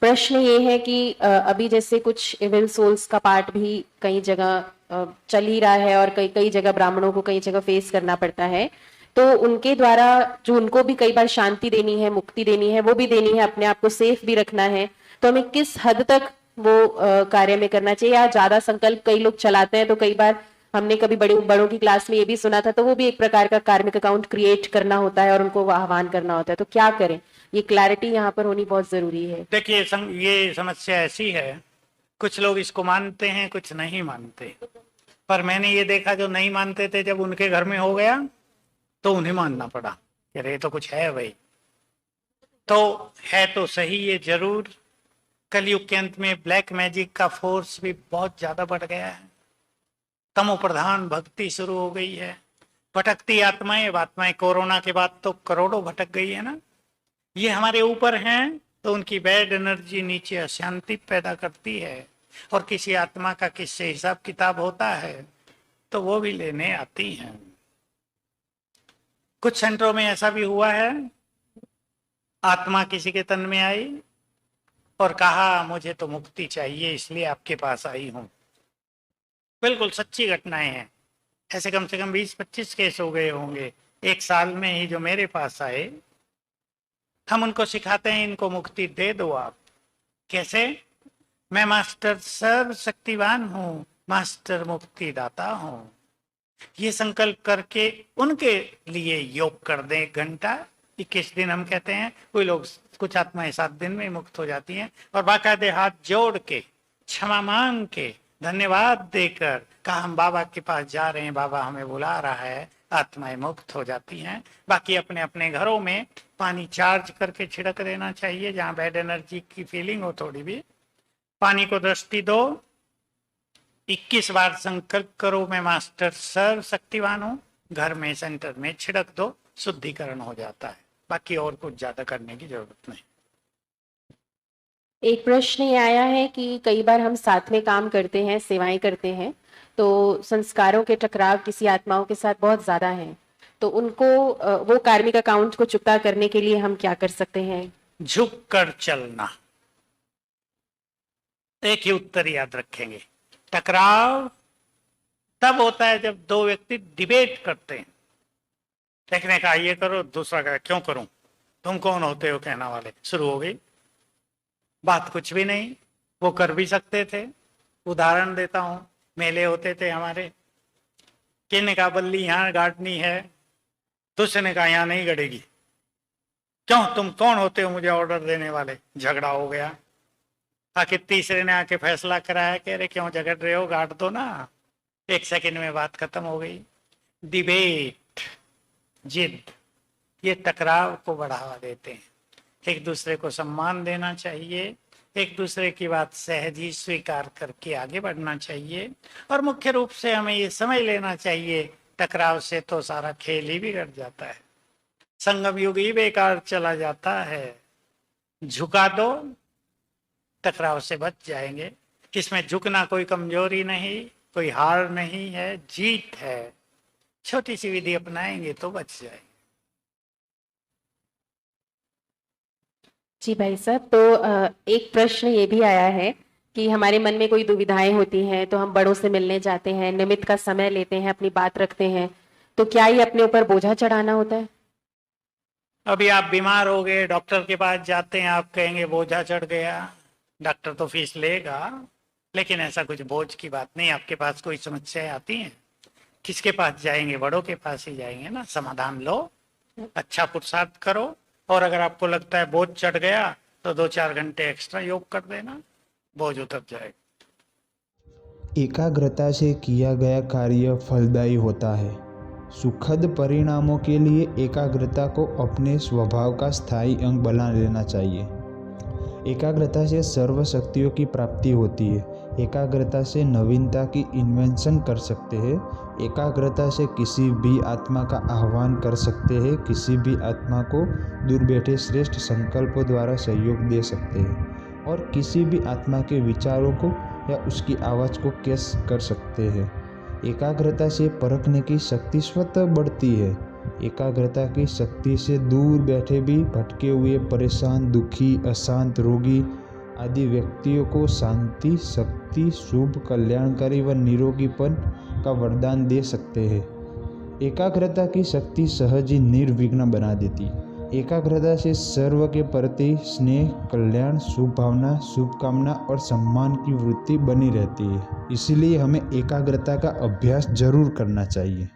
प्रश्न ये है कि अभी जैसे कुछ इविल सोल्स का पार्ट भी कई जगह चल ही रहा है और कई कई जगह ब्राह्मणों को कई जगह फेस करना पड़ता है। तो उनके द्वारा जो उनको भी कई बार शांति देनी है, मुक्ति देनी है, वो भी देनी है, अपने आप को सेफ भी रखना है। तो हमें किस हद तक वो कार्य में करना चाहिए, या ज्यादा संकल्प कई लोग चलाते हैं तो कई बार हमने कभी बड़े बड़ों की क्लास में ये भी सुना था, तो वो भी एक प्रकार का कार्मिक अकाउंट क्रिएट करना होता है और उनको आह्वान करना होता है। तो क्या करें, ये क्लैरिटी यहाँ पर होनी बहुत जरूरी है। देखिए ये समस्या ऐसी है, कुछ लोग इसको मानते हैं, कुछ नहीं मानते। पर मैंने ये देखा, जो नहीं मानते थे जब उनके घर में हो गया तो उन्हें मानना पड़ा कि अरे तो कुछ है भाई। तो है तो सही ये जरूर। कलयुग के अंत में ब्लैक मैजिक का फोर्स भी बहुत ज्यादा बढ़ गया है। तमो प्रधान भक्ति शुरू हो गई है। भटकती आत्माएं कोरोना के बाद तो करोड़ों भटक गई है ना। ये हमारे ऊपर हैं तो उनकी बैड एनर्जी नीचे अशांति पैदा करती है, और किसी आत्मा का किससे हिसाब किताब होता है तो वो भी लेने आती हैं। कुछ सेंटरों में ऐसा भी हुआ है, आत्मा किसी के तन में आई और कहा मुझे तो मुक्ति चाहिए इसलिए आपके पास आई हूं। बिल्कुल सच्ची घटनाएं हैं। ऐसे कम से कम 20-25 केस हो गए होंगे एक साल में ही जो मेरे पास आए। हम उनको सिखाते हैं इनको मुक्ति दे दो आप। कैसे? मैं मास्टर सर्व शक्तिवान हूं, मास्टर मुक्ति दाता हूं। ये संकल्प करके उनके लिए योग कर दें 1 घंटा 21 दिन हम कहते हैं। कोई लोग, कुछ आत्माएं 7 दिन में मुक्त हो जाती हैं, और बाकायदे हाथ जोड़ के क्षमा मांग के धन्यवाद देकर कहा हम बाबा के पास जा रहे हैं, बाबा हमें बुला रहा है, आत्माएं मुक्त हो जाती हैं। बाकी अपने अपने घरों में पानी चार्ज करके छिड़क देना चाहिए, जहां बैड एनर्जी की फीलिंग हो थोड़ी भी। पानी को दृष्टि दो, 21 बार संकल्प करो मैं मास्टर सर्व शक्तिवान हूं, घर में सेंटर में छिड़क दो, शुद्धिकरण हो जाता है। बाकी और कुछ ज्यादा करने की जरूरत नहीं। एक प्रश्न ये आया है कि कई बार हम साथ में काम करते हैं, सेवाएं करते हैं, तो संस्कारों के टकराव किसी आत्माओं के साथ बहुत ज्यादा है, तो उनको वो कार्मिक अकाउंट को चुकता करने के लिए हम क्या कर सकते हैं? झुक कर चलना। एक ही उत्तर याद रखेंगे, टकराव तब होता है जब 2 व्यक्ति डिबेट करते हैं। एक ने कहा ये करो, दूसरा कहा क्यों करूं, तुम कौन होते हो कहना वाले। शुरू हो गई बात, कुछ भी नहीं, वो कर भी सकते थे। उदाहरण देता हूं, मेले होते थे हमारे, किसी ने कहा बल्ली यहाँ गाड़नी है, दूसरे ने कहा यहाँ नहीं गड़ेगी। क्यों, तुम कौन होते हो मुझे ऑर्डर देने वाले। झगड़ा हो गया। आखिर तीसरे ने आके फैसला कराया कि अरे क्यों झगड़ रहे हो, गाड़ दो ना। 1 सेकंड में बात खत्म हो गई। डिबेट, जिद, ये टकराव को बढ़ावा देते हैं। एक दूसरे को सम्मान देना चाहिए, एक दूसरे की बात सहज ही स्वीकार करके आगे बढ़ना चाहिए। और मुख्य रूप से हमें ये समझ लेना चाहिए, टकराव से तो सारा खेल ही बिगड़ जाता है, संगम युग ही बेकार चला जाता है। झुका दो, टकराव से बच जाएंगे। इसमें झुकना कोई कमजोरी नहीं, कोई हार नहीं है, जीत है। छोटी सी विधि अपनाएंगे तो बच जाएंगे। जी भाई साहब, तो एक प्रश्न ये भी आया है कि हमारे मन में कोई दुविधाएं होती हैं, तो हम बड़ों से मिलने जाते हैं, निमित्त का समय लेते हैं, अपनी बात रखते हैं, तो क्या ये अपने ऊपर बोझा चढ़ाना होता है? अभी आप बीमार हो गए, डॉक्टर के पास जाते हैं, आप कहेंगे बोझा चढ़ गया। डॉक्टर तो फीस लेगा, लेकिन ऐसा कुछ बोझ की बात नहीं। आपके पास कोई समस्याएं आती हैं, किसके पास जाएंगे? बड़ों के पास ही जाएंगे ना। समाधान लो, अच्छा पुरुषार्थ करो, और अगर आपको लगता है बोझ चढ़ गया तो 2-4 घंटे एक्स्ट्रा योग कर देना, बोझ उतर जाएगा। एकाग्रता से किया गया कार्य फलदायी होता है। सुखद परिणामों के लिए एकाग्रता को अपने स्वभाव का स्थायी अंग बना लेना चाहिए। एकाग्रता से सर्व शक्तियों की प्राप्ति होती है। एकाग्रता से नवीनता की इन्वेंशन कर सकते हैं। एकाग्रता से किसी भी आत्मा का आह्वान कर सकते हैं, किसी भी आत्मा को दूर बैठे श्रेष्ठ संकल्पों द्वारा सहयोग दे सकते हैं, और किसी भी आत्मा के विचारों को या उसकी आवाज़ को कैच कर सकते हैं। एकाग्रता से परखने की शक्ति स्वतः बढ़ती है। एकाग्रता की शक्ति से दूर बैठे भी भटके हुए, परेशान, दुखी, अशांत रोगी आदि व्यक्तियों को शांति, शक्ति, शुभ, कल्याणकारी व निरोगीपन का वरदान दे सकते हैं। एकाग्रता की शक्ति सहज ही निर्विघ्न बना देती है। एकाग्रता से सर्व के प्रति स्नेह, कल्याण, शुभ भावना, शुभकामना और सम्मान की वृत्ति बनी रहती है। इसलिए हमें एकाग्रता का अभ्यास जरूर करना चाहिए।